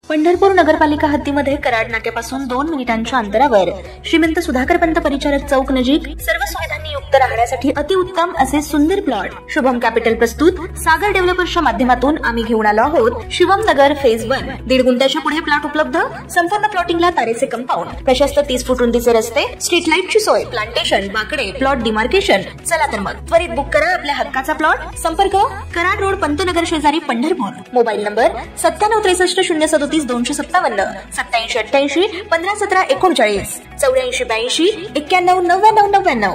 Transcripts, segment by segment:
पंढरपूर नगरपालिका हद्दीमध्ये कराड नाक्यापासून 2 मिनिटांच्या अंतरावर श्रीमंत सुधाकर पंत परिचारक चौक नजीक सर्व सुविधांनी युक्त राहण्यासाठी अतिउत्तम असे सुंदर प्लॉट शुभम कॅपिटल प्रस्तुत सागर डेव्हलपर्सच्या माध्यमातून आम्ही घेऊन आलो आहोत शिवम नगर फेज 1 1.5 गुंठ्याच्या पुढे प्लॉट उपलब्ध संपूर्ण प्लॉटिंगला तारेचे कंपाऊंड प्रशस्त 30 फूट रुंदीचे रस्ते स्ट्रीट लाईटची सोय प्लांटेशन बाकडे प्लॉट डिमार्केशन। चला तर मग त्वरित बुक करा आपल्या हक्काचा प्लॉट। संपर्क कराड रोड पंतनगर शेजारी पंढरपूर। Mobile number 9763 037 257 8788 1517 39 84 82 91 99 99।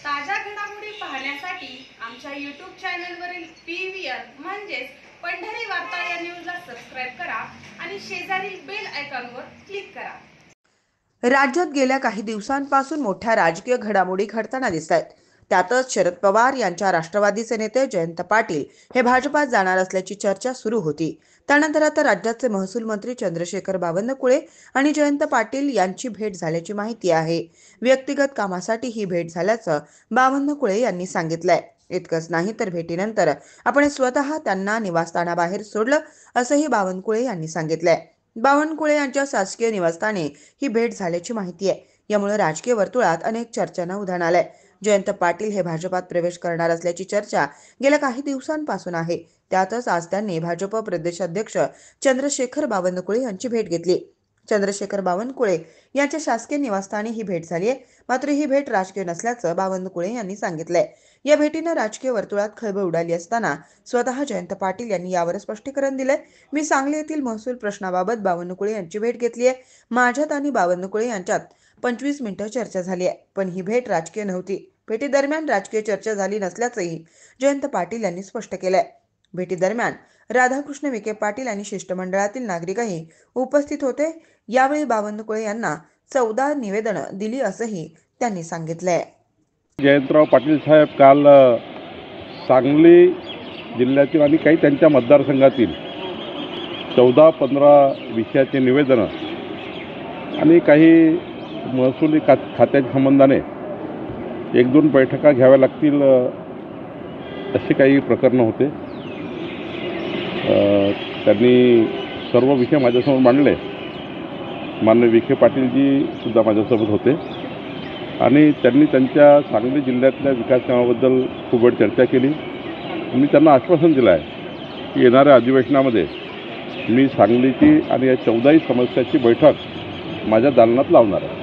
ताज्या घडामोडी पाहण्यासाठी आमच्या YouTube चॅनलवरील PVR म्हणजेच पंढरी वार्ता या न्यूजला सबस्क्राइब करा आणि शेजारील बेल आयकॉनवर क्लिक करा। राज्यात गेल्या काही दिवसांपासून मोठ्या राजकीय घडामोडी घडताना दिसतात। त्यातच शरद पवार यांच्या राष्ट्रवादीचे नेते जयंत पाटील हे भाजपात जाणार असल्याची चर्चा सुरू होती। त्यानंतर आता राज्याचे महसूल मंत्री चंद्रशेखर बावनकुळे आणि जयंत पाटील यांची भेट झाल्याची माहिती आहे। व्यक्तिगत कामासाठी ही भेट झाल्याचं बावनकुळे यांनी सांगितलंय। इतकंच नाही तर भेटीनंतर आपण स्वतः त्यांना निवासस्थानाबाहेर सोडलं असंही बावनकुळे यांनी सांगितलंय। बावनकुळे यांच्या शासकीय निवासस्थानी ही भेट झाल्याची माहिती आहे। यामुळे राजकीय वर्तुळात अनेक चर्चांना उधाण आलंय। जयंत पाटील हे भाजपात प्रवेश करणार असल्याची चर्चा गेल्या काही दिवसांपासून आहे। त्यातच आज त्यांनी भाजप प्रदेशाध्यक्ष चंद्रशेखर बावनकुळे यांची भेट घेतली। चंद्रशेखर बावनकुळे यांच्या शासकीय निवासस्थानी ही भेट झाली आहे। मात्र ही भेट राजकीय नसल्याचं बावनकुळे यांनी सांगितलंय। या भेटीनं राजकीय वर्तुळात खळबळ उडाली असताना स्वतः जयंत पाटील यांनी यावर स्पष्टीकरण दिलंय। मी सांगली येथील महसूल प्रश्नाबाबत बावनकुळे यांची भेट घेतली आहे। माझ्यात आणि बावनकुळे यांच्यात 25 मिनिटं चर्चा झाली आहे, पण ही भेट राजकीय नव्हती। भेटीदरम्यान राजकीय चर्चा झाली नसल्याचंही जयंत पाटील यांनी स्पष्ट केलंय। भेटीदरम्यान राधाकृष्ण विखे पाटील आणि शिष्टमंडळातील नागरिकही उपस्थित होते। यावेळी बावनकुळे यांना 14 निवेदनं दिली असंही त्यांनी सांगितलंय। जयंतराव पाटील साहेब काल सांगली जिल्ह्यातील आणि काही त्यांच्या मतदारसंघातील 14-15 विषयाचे निवेदनं आणि काही महसुली खात्याच्या संबंधाने 1-2 बैठका घ्याव्या लागतील असे काही प्रकरणं होते। त्यांनी सर्व विषय माझ्यासमोर मांडले। माननीय विखे पाटीलजी सुद्धा माझ्यासोबत होते आणि त्यांनी त्यांच्या सांगली जिल्ह्यातल्या विकास कामाबद्दल खूप वेळ चर्चा केली। मी त्यांना आश्वासन दिलं आहे की येणाऱ्या अधिवेशनामध्ये मी सांगलीची आणि या 14ही समस्याची बैठक माझ्या दालनात लावणार आहे।